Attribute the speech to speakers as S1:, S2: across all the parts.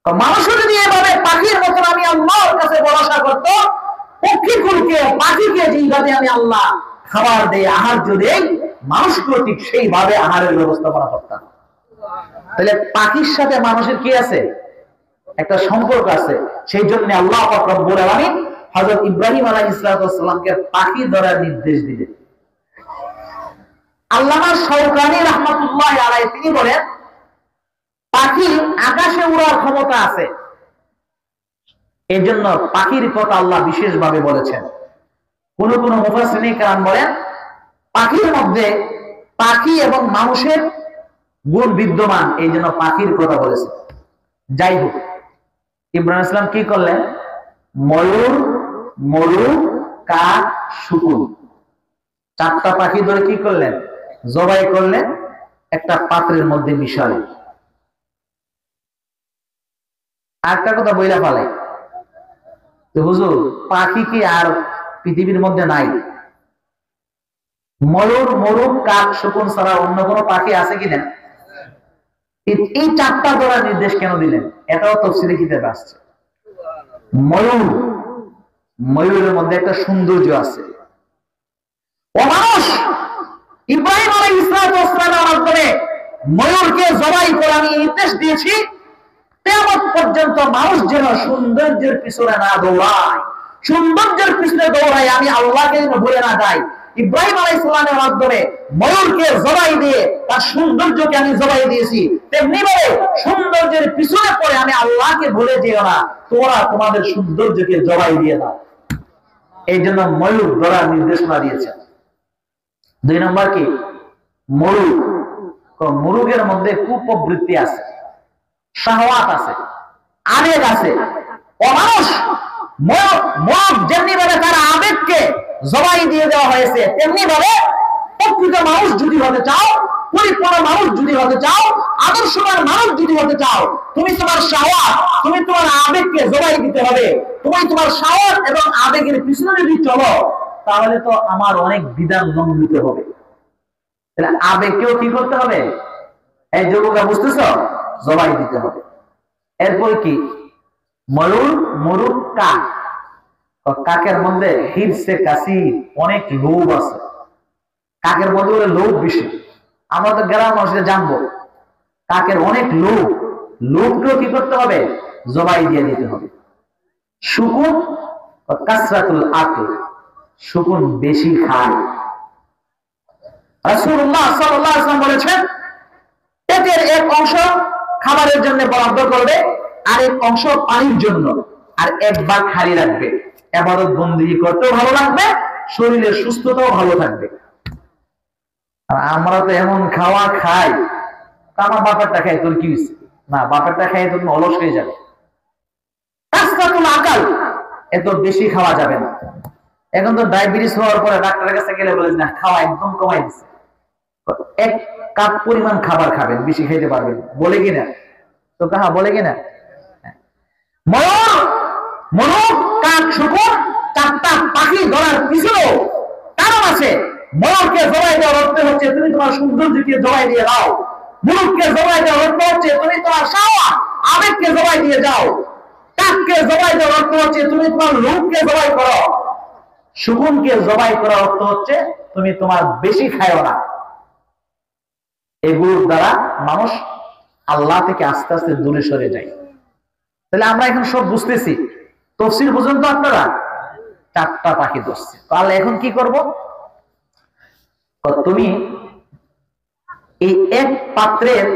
S1: মানুষও যদি এভাবে পাখির মতন আমি আল্লাহর কাছে ভরসা করত, পক্ষীকুলকে পাখিকে যেইভাবে আমি আল্লাহ খাবার দেই, আহার্য দেই, মানুষকেও ঠিক সেইভাবে আহারের ব্যবস্থাপনা করতাম। তাহলে পাখির সাথে মানুষের কি আছে? একটা সম্পর্ক আছে। সেই জন্য আল্লাহ পাক রব্বুল আলামিন হযরত ইব্রাহিম আলাইহিস সালামকে পাখি ধরার নির্দেশ দিলেন। আল্লামা শাওকানী রাহমাতুল্লাহি আলাইহি তিনি বলেন, পাখি আকাশে উড়ার ক্ষমতা আছে, এজন্য পাখির কথা আল্লাহ বিশেষভাবে বলেছেন। কোন কোন মুফাসসিরিন কেরাম বলেন, পাখির মধ্যে পাখি এবং মানুষের গুণ বিদ্যমান, এই জন্য পাখির কথা বলেছে। যাই হোক, ইব্রাহিম ইসলাম কি করলেন? ময়ূর, মরু, কাক, শুকুন, চারটা পাখি ধরে কি করলেন? জবাই করলেন, একটা পাত্রের মধ্যে মিশালেন। আরেকটা কথা বইলা ফেলে, হুজুর পাখি কি আর পৃথিবীর মধ্যে নাই? ময়ূর, মরু, কাক, শকুন ছাড়া অন্য কোনো পাখি আছে কিনা? এই চারটা ধরার নির্দেশ কেন দিলেন? এটাও তাফসীরে কিতাবে আসছে। ময়ূর, ময়ূরের মধ্যে একটা সৌন্দর্য আছে। ও মানুষ, ইব্রাহিম আলাইহিস সালামের মাধ্যমে ময়ূরকে জবাই করে আমি নির্দেশ দিয়েছি, কিয়ামত পর্যন্ত মানুষ যেন সৌন্দর্যের পিছনে না দৌড়ায়, সৌন্দর্যের পিছনে দৌড়ায় আমি আল্লাহকে যেন ভুলে না যাই। ইব্রাহিম আলাইহিস সালামের মাধ্যমে ময়ূরকে জবাই দিয়ে তার সৌন্দর্যকে আমি জবাই দিয়েছি, তেমনি ভাবে সৌন্দর্যের পিছনে পড়ে আমি আল্লাহকে ভুলে যেও না, তোমরা তোমাদের সৌন্দর্যকে জবাই দিয়ে দাও। এই জন্য ময়ূর ধরার নির্দেশনা দিয়েছেন। 2 নম্বর কি? মরু। মুরুগের মধ্যে কুপ্রবৃত্তি আছে, শাহওয়াত আছে, আবেগ আছে। অমানুষ মদ যেমনি ভাবে তার আবেগকে জবাই দিয়ে দেওয়া হয়েছে, তেমনি ভাবে প্রকৃত মানুষ যদি হতে চাও, পরিপূর্ণ মানুষ যদি হতে চাও, আদর্শবান মানুষ যদি হতে চাও, তুমি তোমার শাহওয়াত, তুমি তোমার আবেগকে জবাই দিতে হবে। তুমি তোমার শাহওয়াত এবং আবেগের পিছনে যদি চলো, তাহলে তো আমার অনেক বিধান লঙ্ঘিত হবে। তাহলে আবেগকেও কি করতে হবে? এই যুবকরা বুঝতেছ? জবাই দিতে হবে। এরপর কি? ময়ূর, মরু, কাক। কাকের মধ্যে হিরসে কাশি, অনেক লোভ আছে। কাকের মধ্যে লোভ বেশি। আমরা তো গ্রাম মানুষের জানবো, কাকের অনেক লোভ। লোভকেও কি করতে হবে? জবাই দিয়ে দিতে হবে। শুকুন, কাসরাতুল আকল, শুকুন বেশি খায়। রাসূলুল্লাহ সাল্লাল্লাহু আলাইহি ওয়াসাল্লাম বলেছেন, পেটের এক অংশ খাবারের জন্য বরাদ্দ করবে, আরেক অংশ পানির জন্য, আর একবার খালি রাখবে। ইবাদত বندگی করতেও ভালো লাগবে, শরীরের সুস্থতাও ভালো থাকবে। আর আমরা তো এমন খাওয়া খাই, আমার বাপেরটা খাই, তোর কি হয়েছে? না, বাপেরটা খাই তুমি অলস হয়ে যাবে। কাসরাতুল আকাল, এত বেশি খাওয়া যাবে না। এখন তো ডায়াবেটিস হওয়ার পরে ডাক্তারের কাছে গেলে বলে না, খাওয়া একদম কমাই দিচ্ছে। 1 কাপ পরিমাণ খাবার খাবেন, বেশি খাইতে পারবেন, বলে কিনা? তো কাহা বলে কিনা? ময়ূর, মরু, কাক, শুকুন, চারটা পাখি ধরার পিছনেও কারণ আছে। ময়ূরকে জবাই দেওয়ার অর্থ হচ্ছে তুমি তোমার সৌন্দর্যকে জবাই দিয়ে দাও। মুরুখকে জবাই দেওয়ার অর্থ হচ্ছে তুমি তোমার শাহওয়াত, আবেগকে জবাই দিয়ে যাও। কাককে জবাই দেওয়ার অর্থ হচ্ছে তুমি তোমার লোভকে জবাই করো। শুকুনকে জবাই করার অর্থ হচ্ছে তুমি তোমার বেশি খায়ও না। এগুলোর দ্বারা মানুষ আল্লাহ থেকে আস্তে আস্তে দূরে সরে যায়। তাহলে আমরা এখন সব বুঝতেছি, তাফসীর বুঝুন তো আপনারা? 4টা পাখি ধরছে। তাহলে এখন কি করব? তুমি এই এক পাত্রের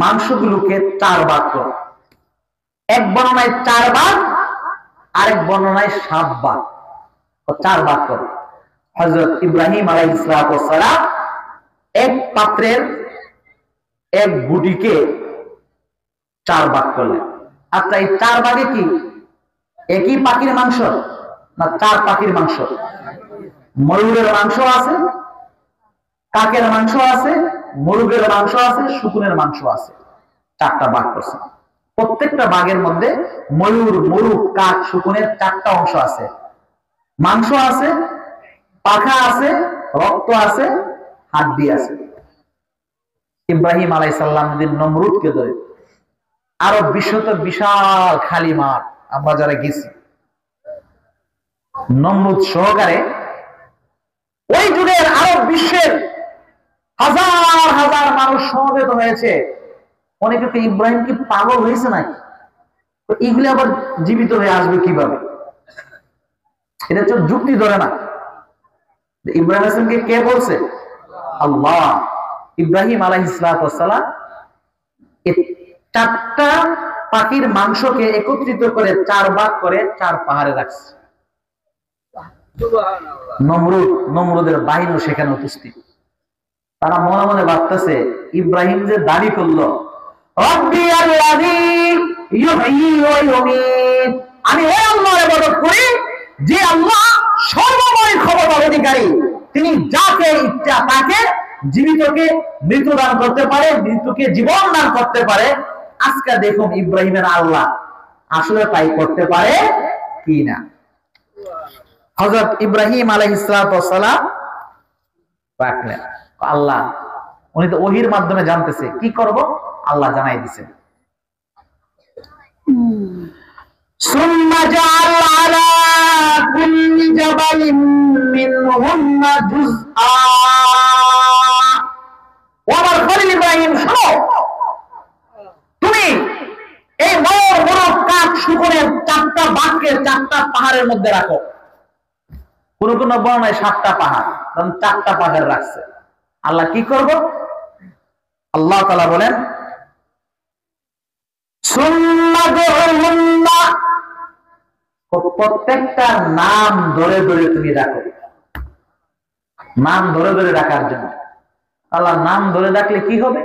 S1: মাংসগুলোকে 4 ভাগ করো। এক বর্ণনায় 4 ভাগ, আরেক বর্ণনায় 7 ভাগ। 4 ভাগ করো। হযরত ইব্রাহিম আলাইহিস সালাম এক পাত্রের এক গুটিকে 4 ভাগ করলেন। আচ্ছা, এই 4 ভাগে কি একই পাখির মাংস না 4 পাখির মাংস? ময়ূরের মাংস আছে, কাকের মাংস আছে, মুরগের মাংস আছে, শুকুনের মাংস আছে। 4টা ভাগ করছে। প্রত্যেকটা ভাগের মধ্যে ময়ূর, মুরগ, কাক, শুকুনের 4টা অংশ আছে। মাংস আছে, পাখা আছে, রক্ত আছে, হাড্ডি আছে। ইব্রাহিম আলাইহিস সালাম দিন নমরুদকে ধরে আরব বিশ্ব তো বিশাল খালি মাঠ, আমরা যারা গেছি নমরুদ সহকারে ওই যুগের আরব বিশ্বের হাজার হাজার মানুষ সমবেত হয়েছে। অনেকে তো ইব্রাহিম কি পাগল হয়েছে নাকি, এগুলি আবার জীবিত হয়ে আসবে কিভাবে? এটা তো যুক্তি ধরে না। ইব্রাহিম আসলামকে কে বলছে? আল্লাহ। ইব্রাহিম আলাইহিস সালাম চারটা পাখির মাংসকে একত্রিত করে 4 ভাগ করে 4 পাহাড়ে রাখছে। নমরুদের বাহিনী সেখানে উপস্থিত। তারা মনে মনে ভাবতেছে ইব্রাহিম যে দাবি করলো আমি ওই আল্লাহর ইবাদত করি যে আল্লাহ সর্বময় ক্ষমতার অধিকারী, তিনি যাকে ইচ্ছা তাকে জীবিতকে মৃত্যু দান করতে পারে, মৃত্যুকে জীবন দান করতে পারে। আজকে দেখুন ইব্রাহিমের আল্লাহ আসলে তাই করতে পারে কি না। হযরত ইব্রাহিম আলাইহিস সালাম রাখলেন আল্লাহ, উনি তো ওহির মাধ্যমে জানতেছে কি করব, আল্লাহ জানাই দিয়েছেন। সুম্মা জাআল আলা কুল্লি জাবালিন মিনহুন্না জুজআ। ওমর খলিল ইব্রাহিম শোনো, তুমি এই বড় বড় কাঠ শুকরের 4টা বাঘকে 4টা পাহাড়ের মধ্যে রাখো। কোন কোন বর্ণনায় 7টা পাহাড়, কারণ 4টা পাহাড় রাখছে। আল্লাহ কি করব? আল্লাহ তাআলা বলেন প্রত্যেকটা নাম ধরে ধরে তুমি রাখো। নাম ধরে ধরে রাখার জন্য আল্লাহ নাম ধরে রাখলে কি হবে?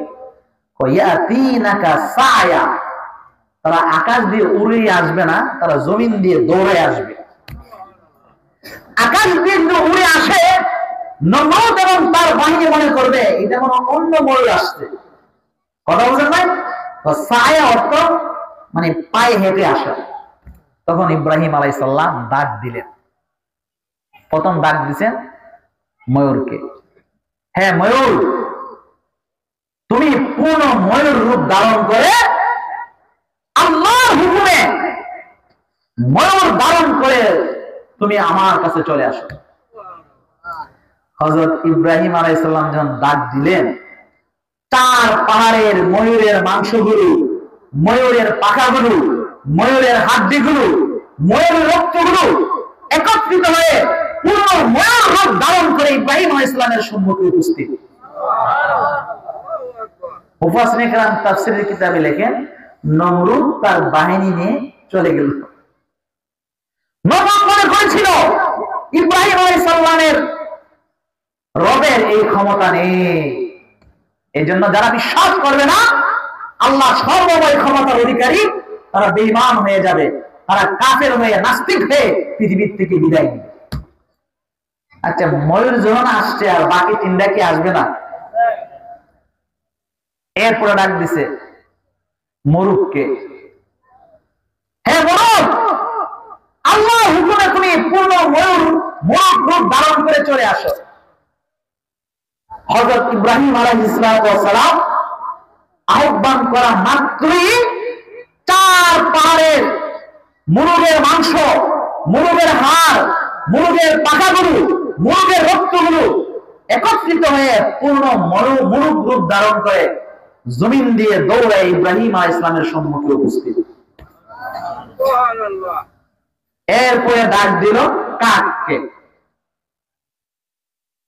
S1: তারা আকাশ দিয়ে উড়ে আসবে না, তারা জমিন দিয়ে দৌড়ে আসবে। আকাশ দিয়ে উড়ে আসে, নমরুদ এবং তার বাহিনী মনে করবে এটা কোনো অন্য ময়ূর আসছে। কথা বলছেন ভাই? ছায়া অর্থ মানে পায়ে হেঁটে আসা। তখন ইব্রাহিম আলাইহিস সালাম ডাক দিলেন। প্রথম ডাক দিছেন ময়ূরকে, হ্যাঁ ময়ূর, তুমি পূর্ণ ময়ূর রূপ ধারণ করে আল্লাহর হুকুমে ময়ূর ধারণ করে তুমি আমার কাছে চলে আসো। হযরত ইব্রাহিম আলাইহিস সালাম যখন ডাক দিলেন, 4 পাহাড়ের ময়ূরের মাংসগুলো, ময়ূরের পাখাগুলো, ময়ূরের হাড্ডিগুলো, ময়ূরের রক্তগুলো একত্রিত হয়ে পূর্ণ ময়ূর রূপ ধারণ করে ইব্রাহিম আলাইহিস সালামের সম্মুখে উপস্থিত। মুফাসসিরিন কেরাম তাফসীরের কিতাবে লেখেন নমরুদ তার বাহিনী নিয়ে চলে গেল। নমরুদ মনে করেছিল ইব্রাহিম আলাইহিস সালামের রবের এই ক্ষমতা নেই, এই জন্য যারা বিশ্বাস করবে না আল্লাহ সর্বময় ক্ষমতার অধিকারী, তারা বেঈমান হয়ে যাবে, তারা কাফের হয়ে নাস্তিক হয়ে পৃথিবীর থেকে বিদায় নেবে। আচ্ছা, ময়ূর যখন আসছে আর বাকি 3টা কি আসবে না? এরপরে ডাক দিছে মরুককে, হ্যাঁ মরুক, আল্লাহ হুকুমে তুমি পূর্ণ মরুক রূপ ধারণ করে চলে আসো। হযরত ইব্রাহিম আলাইহিস সালাম আহ্বান করা মাত্রই 4 পাহাড়ের মুরগের মাংস, মুরগের হাড়, মুরগের পাখাগুলো, মুরগের রক্তগুলো একত্রিত হয়ে পূর্ণ মুরগ রূপ ধারণ করে জমিন দিয়ে দৌড়ে ইব্রাহিম আলাইহিস সালামের সম্মুখে উপস্থিত। এরপরে ডাক দিল কাককে,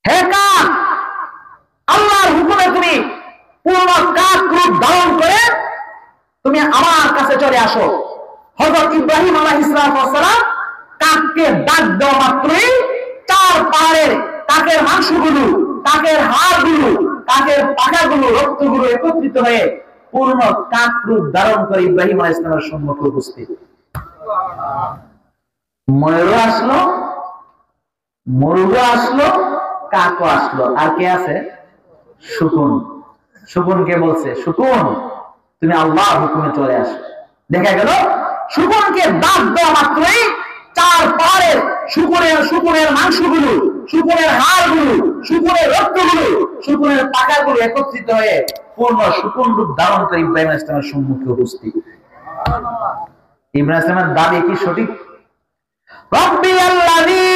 S1: হে কাক, আল্লাহর হুকুমে তুমি পূর্ণ কাক রূপ ধারণ করে তুমি আমার কাছে চলে আসো। হযরত ইব্রাহিম আলাইহিস সালাম কাককে ডাক দেওয়া মাত্রই 4 পাহাড়ের কাকের মাংসগুলো, কাকের হাড়গুলো, কাকের পাখাগুলো, রক্তগুলো একত্রিত হয়ে পূর্ণ কাক রূপ ধারণ করে ইব্রাহিম আলাইহিস সালামের সম্মুখে উপস্থিত। ময়ূর আসলো, মুরগ আসলো, কাকও আসলো, আর কে আছে? শকুন। শকুনকে বলছে, শকুন তুমি আল্লাহর হুকুমে চলে আসো। দেখা গেল শকুনকে ডাক দেওয়া মাত্রই 4 পাহাড়ের শুকরের মাংসগুলো, শকুনের হাড়গুলো, শকুনের রক্তগুলো, শকুনের পাখাগুলো একত্রিত হয়ে পূর্ণ শকুন রূপ ধারণ করে ইব্রাহিম আলাইহিস সালামের সম্মুখে উপস্থিত। ইব্রাহিম আলাইহিস সালামের দাবি কি সঠিক? রব্বি আল্লাযী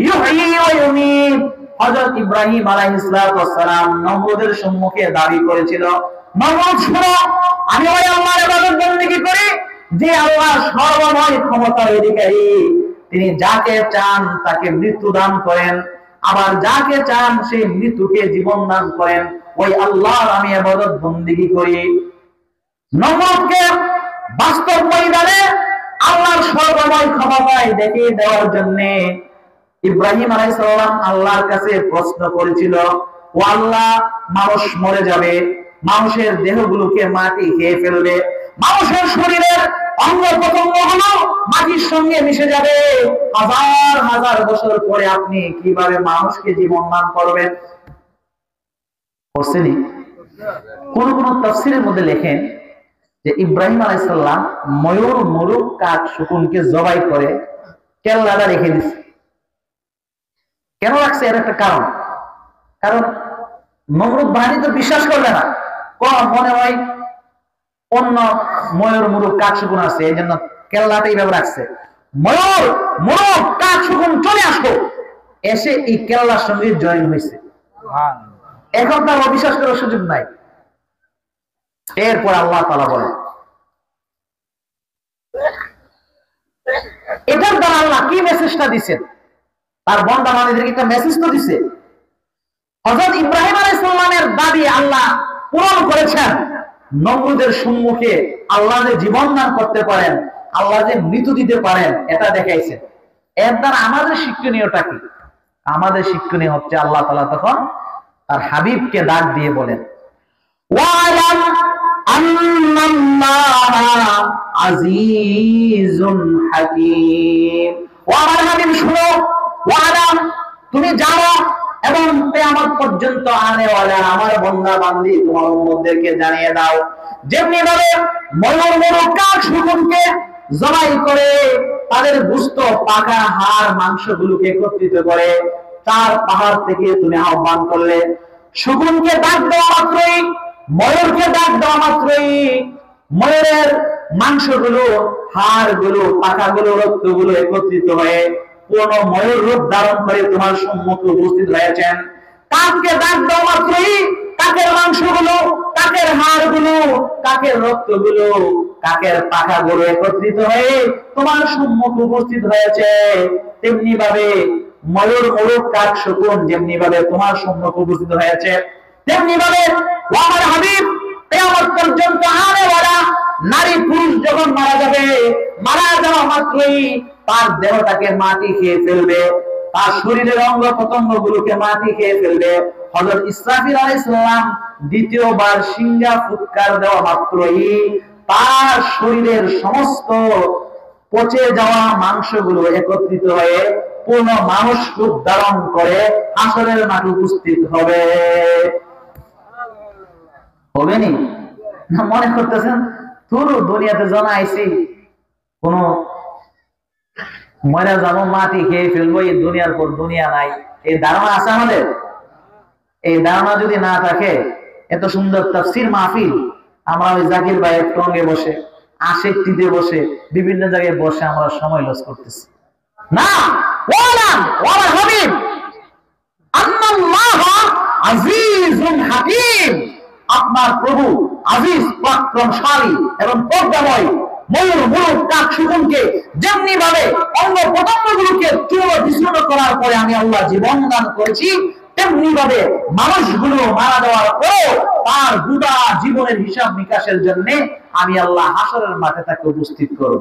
S1: ইউহয়ী ওয়া ইউমীত। হযরত ইব্রাহিম আলাইহিস সালাম নমরুদের সম্মুখে দাবি করেছিল, নমরুদ শুনো, আমি ওই আল্লাহর ইবাদত বন্দেগী করি যে আল্লাহ সর্বময় ক্ষমতার অধিকারী। তিনি যাকে চান তাকে মৃত্যু দান করেন, আবার যাকে চান সেই মৃত্যুকে জীবন দান করেন। ওই আল্লাহর আমি ইবাদত বন্দেগী করি। নমরুদকে বাস্তব ময়দানে আল্লাহর সর্বময় ক্ষমতায় দেখিয়ে দেওয়ার জন্য ইব্রাহিম আলাইহিস সালাম আল্লাহর কাছে প্রশ্ন করেছিল, ও আল্লাহ, মানুষ মরে যাবে, মানুষের দেহগুলোকে মাটি খেয়ে ফেলবে, মানুষের শরীরের অঙ্গ প্রত্যঙ্গগুলো মাটির সঙ্গে মিশে যাবে, হাজার হাজার বছর পরে আপনি কিভাবে মানুষকে জীবন দান করবেন? করছেনি? কোন কোন তাফসীরের মধ্যে লেখেন যে ইব্রাহিম আলাইহিস সালাম ময়ূর, মোরগ, কাক, শকুনকে জবাই করে কেল্লাটা রেখে দিচ্ছে। কেন রাখছে? এর একটা কারণ। কারণ নমরুদ বাহিনী তো বিশ্বাস করবে না, মনে হয় অন্য ময়ূর, মোরগ, কাক, শকুন আছে, এই জন্য কেল্লাটা এইভাবে রাখছে। ময়ূর, মোরগ, কাক, শকুন চলে আসো, এসে এই কেল্লার সঙ্গে জয়েন হয়েছে। এখন তার অবিশ্বাস করার সুযোগ নাই। এরপর আল্লাহ তাআলা বলেন, এটার দ্বারা আল্লাহ কি মেসেজটা দিচ্ছেন? তার বান্দা বান্দীদেরকে একটা মেসেজ তো দিছে। হযরত ইব্রাহিম আলাইহিস সালামের দাবি আল্লাহ পূরণ করেছেন। নমরুদের সম্মুখে আল্লাহ যে জীবন দান করতে পারেন, আল্লাহ যে মৃত্যু দিতে পারেন, এটা দেখাইছেন। এর দ্বারা আমাদের শিক্ষণীয়টা কি? আমাদের শিক্ষণীয় হচ্ছে আল্লাহ তাআলা তখন তার হাবিবকে ডাক দিয়ে বলেন, ওয়ালাম আন্নাল্লাহা আজিজুন হাকীম। ও আমার হাবিব শুনো, ওয়ালাম, তুমি জানো এবং কিয়ামত পর্যন্ত আনেওয়ালা আমার বান্দা বান্দী তোমার উম্মতদেরকে জানিয়ে দাও, যেমনি ভাবে ময়ূর, মোরগ, কাক, শকুনকে জবাই করে তাদের গোশত, পাখা, হাড়, মাংসগুলোকে একত্রিত করে চার পাহাড় থেকে তুমি আহ্বান করলে, শকুনকে ডাক দেওয়া মাত্রই, ময়ূরকে ডাক দেওয়া মাত্রই ময়ূরের মাংসগুলো, হাড়গুলো, পাখাগুলো, রক্তগুলো একত্রিত হয়ে কোন ময়ূর রূপ ধারণ করে তোমার সম্মুখে উপস্থিত হয়েছেন। কাককে ডাক দেওয়া মাত্রই কাকের মাংসগুলো, কাকের হাড়গুলো, কাকের রক্তগুলো, কাকের পাখাগুলো একত্রিত হয়ে তোমার সম্মুখে উপস্থিত হয়েছে। তেমনি ভাবে ময়ূর, মোরগ, কাক, শকুন যেমনি ভাবে তোমার সম্মুখে উপস্থিত হয়েছে, তেমনি ভাবে আমার হাবিব কিয়ামত পর্যন্ত আনেওয়ালা নারী পুরুষ যখন মারা যাবে, মারা যাওয়া মাত্রই তার দেহটাকে মাটি খেয়ে ফেলবে, তার শরীরের অঙ্গ প্রত্যঙ্গ গুলোকে মাটি খেয়ে ফেলবে। হযরত ইসরাফিল আলাইহিস সালাম দ্বিতীয়বার সিংহা ফুৎকার দেওয়া মাত্রই তার শরীরের সমস্ত পচে যাওয়া মাংসগুলো একত্রিত হয়ে পূর্ণ মানুষ রূপ ধারণ করে হাসরের মাঠে উপস্থিত হবে। হবে নি? না মনে করতেছেন তোর দুনিয়াতে জানা আইছি কোন মরা যাবো, মাটি খেয়ে ফেলবো, এই দুনিয়ার পর দুনিয়া নাই, এই ধারণা আছে আমাদের? এই ধারণা যদি না থাকে, এত সুন্দর তাফসীর মাহফিল আমরা ওই জাকির ভাইয়ের সঙ্গে বসে, আশেকটিতে বসে, বিভিন্ন জায়গায় বসে আমরা সময় লস করতেছি না। ওয়ালাম ওয়া হাবিব আন্নাল্লাহা আজিজুন হাকীম, আপনার প্রভু আজিজ, পরাক্রমশালী এবং প্রজ্ঞাময়। ময়ূর, মোরগ, কাক, শকুনকে যেমনি ভাবে অঙ্গ প্রত্যঙ্গগুলোকে চূর্ণ বিচূর্ণ করার পরে আমি আল্লাহ জীবন দান করেছি, তেমনি ভাবে মানুষগুলো মারা যাওয়ার পর তার গোটা জীবনের হিসাব নিকাশের জন্য আমি আল্লাহ হাসরের মাঠে তাকে উপস্থিত করব।